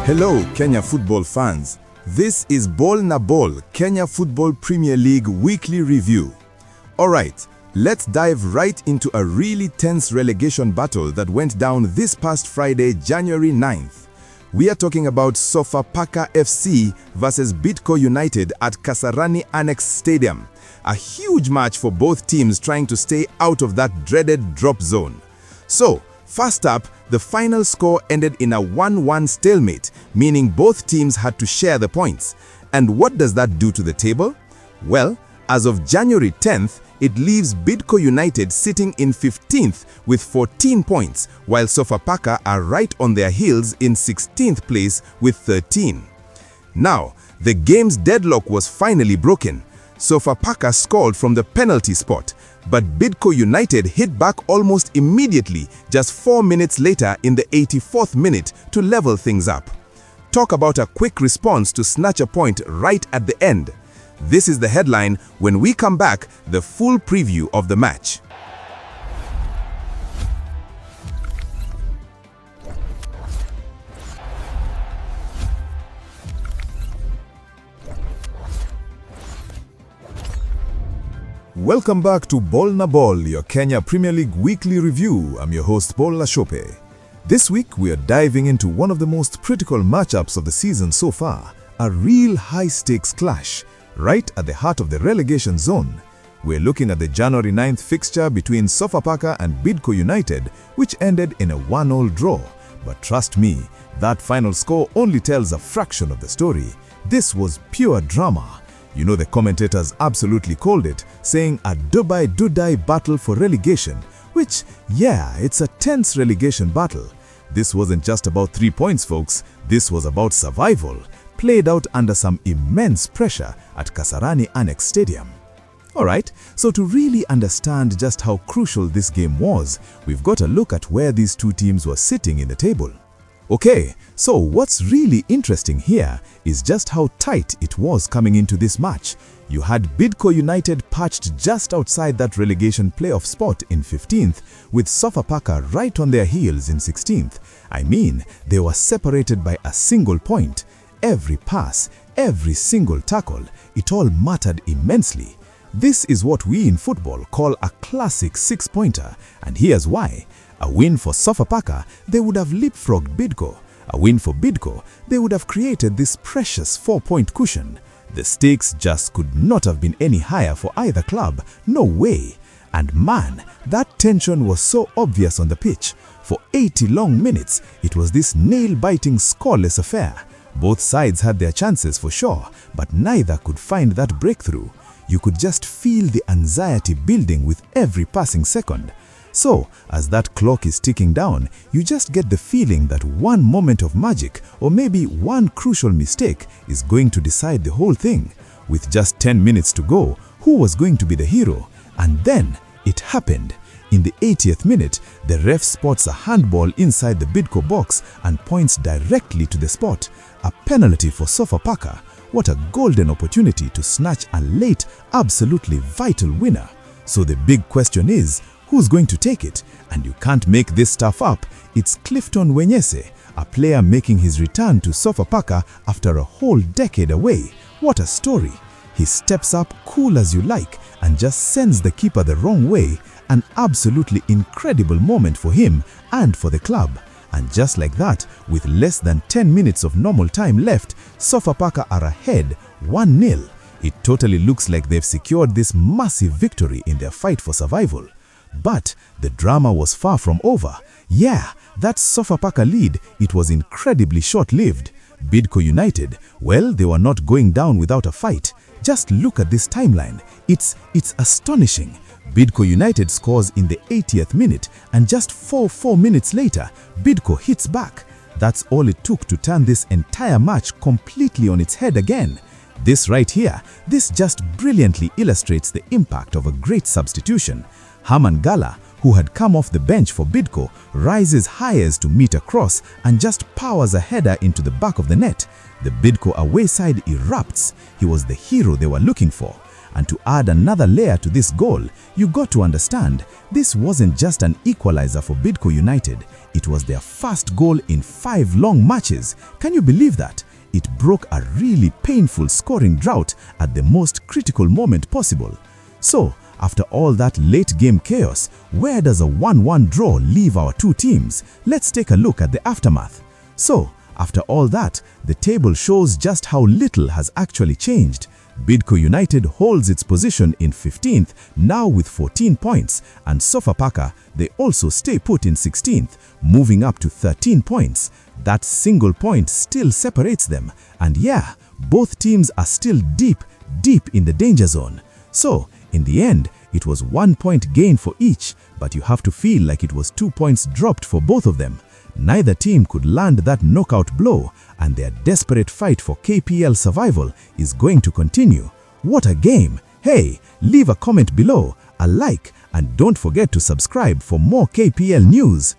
Hello, Kenya football fans. This is Ball na Ball, Kenya Football Premier League Weekly Review. Alright, let's dive right into a really tense relegation battle that went down this past Friday, January 9th. We are talking about Sofapaka FC versus Bidco United at Kasarani Annex Stadium. A huge match for both teams trying to stay out of that dreaded drop zone. So, first up, the final score ended in a 1-1 stalemate, meaning both teams had to share the points. And what does that do to the table? Well, as of January 10th, it leaves Bidco United sitting in 15th with 14 points, while Sofapaka are right on their heels in 16th place with 13. Now, the game's deadlock was finally broken. Sofapaka scored from the penalty spot, but Bidco United hit back almost immediately just 4 minutes later in the 84th minute to level things up. Talk about a quick response to snatch a point right at the end. This is the headline. When we come back, the full preview of the match. Welcome back to Ball na Ball, your Kenya Premier League Weekly Review. I'm your host, Paul Lashope. This week, we are diving into one of the most critical matchups of the season so far, a real high-stakes clash, right at the heart of the relegation zone. We're looking at the January 9th fixture between Sofapaka and Bidco United, which ended in a 1-1 draw. But trust me, that final score only tells a fraction of the story. This was pure drama. You know, the commentators absolutely called it, saying a do-die battle for relegation, which, yeah, it's a tense relegation battle. This wasn't just about 3 points, folks. This was about survival, played out under some immense pressure at Kasarani Annex Stadium. Alright, so to really understand just how crucial this game was, we've got to look at where these two teams were sitting in the table. Okay, so what's really interesting here is just how tight it was coming into this match. You had Bidco United perched just outside that relegation playoff spot in 15th, with Sofapaka right on their heels in 16th. I mean, they were separated by a single point. Every pass, every single tackle, it all mattered immensely. This is what we in football call a classic six-pointer, and here's why. A win for Sofapaka, they would have leapfrogged Bidco. A win for Bidco, they would have created this precious 4-point cushion. The stakes just could not have been any higher for either club, no way. And man, that tension was so obvious on the pitch. For 80 long minutes, it was this nail-biting scoreless affair. Both sides had their chances for sure, but neither could find that breakthrough. You could just feel the anxiety building with every passing second. So, as that clock is ticking down, you just get the feeling that one moment of magic, or maybe one crucial mistake, is going to decide the whole thing. With just 10 minutes to go, who was going to be the hero? And then, it happened. In the 80th minute, the ref spots a handball inside the Bidco box and points directly to the spot. A penalty for Sofapaka. What a golden opportunity to snatch a late, absolutely vital winner. So the big question is, who's going to take it? And you can't make this stuff up. It's Clifton Wenyese, a player making his return to Sofapaka after a whole decade away. What a story. He steps up cool as you like and just sends the keeper the wrong way. An absolutely incredible moment for him and for the club. And just like that, with less than 10 minutes of normal time left, Sofapaka are ahead 1-0. It totally looks like they've secured this massive victory in their fight for survival. But the drama was far from over. Yeah, that Sofapaka lead, it was incredibly short-lived. Bidco United, well, they were not going down without a fight. Just look at this timeline. It's astonishing. Bidco United scores in the 80th minute, and just 4 minutes later, Bidco hits back. That's all it took to turn this entire match completely on its head again. This right here, this just brilliantly illustrates the impact of a great substitution. Herman Gala, who had come off the bench for Bidco, rises high as to meet a cross and just powers a header into the back of the net. The Bidco away side erupts. He was the hero they were looking for. And to add another layer to this goal, you got to understand, this wasn't just an equalizer for Bidco United, it was their first goal in 5 long matches. Can you believe that? It broke a really painful scoring drought at the most critical moment possible. So, after all that late-game chaos, where does a 1-1 draw leave our two teams? Let's take a look at the aftermath. So, after all that, the table shows just how little has actually changed. Bidco United holds its position in 15th, now with 14 points, and Sofapaka, they also stay put in 16th, moving up to 13 points. That single point still separates them, and yeah, both teams are still deep in the danger zone. So, in the end, it was 1 point gain for each, but you have to feel like it was 2 points dropped for both of them. Neither team could land that knockout blow, and their desperate fight for K.P.L survival is going to continue. What a game! Hey, leave a comment below, a like, and don't forget to subscribe for more K.P.L news.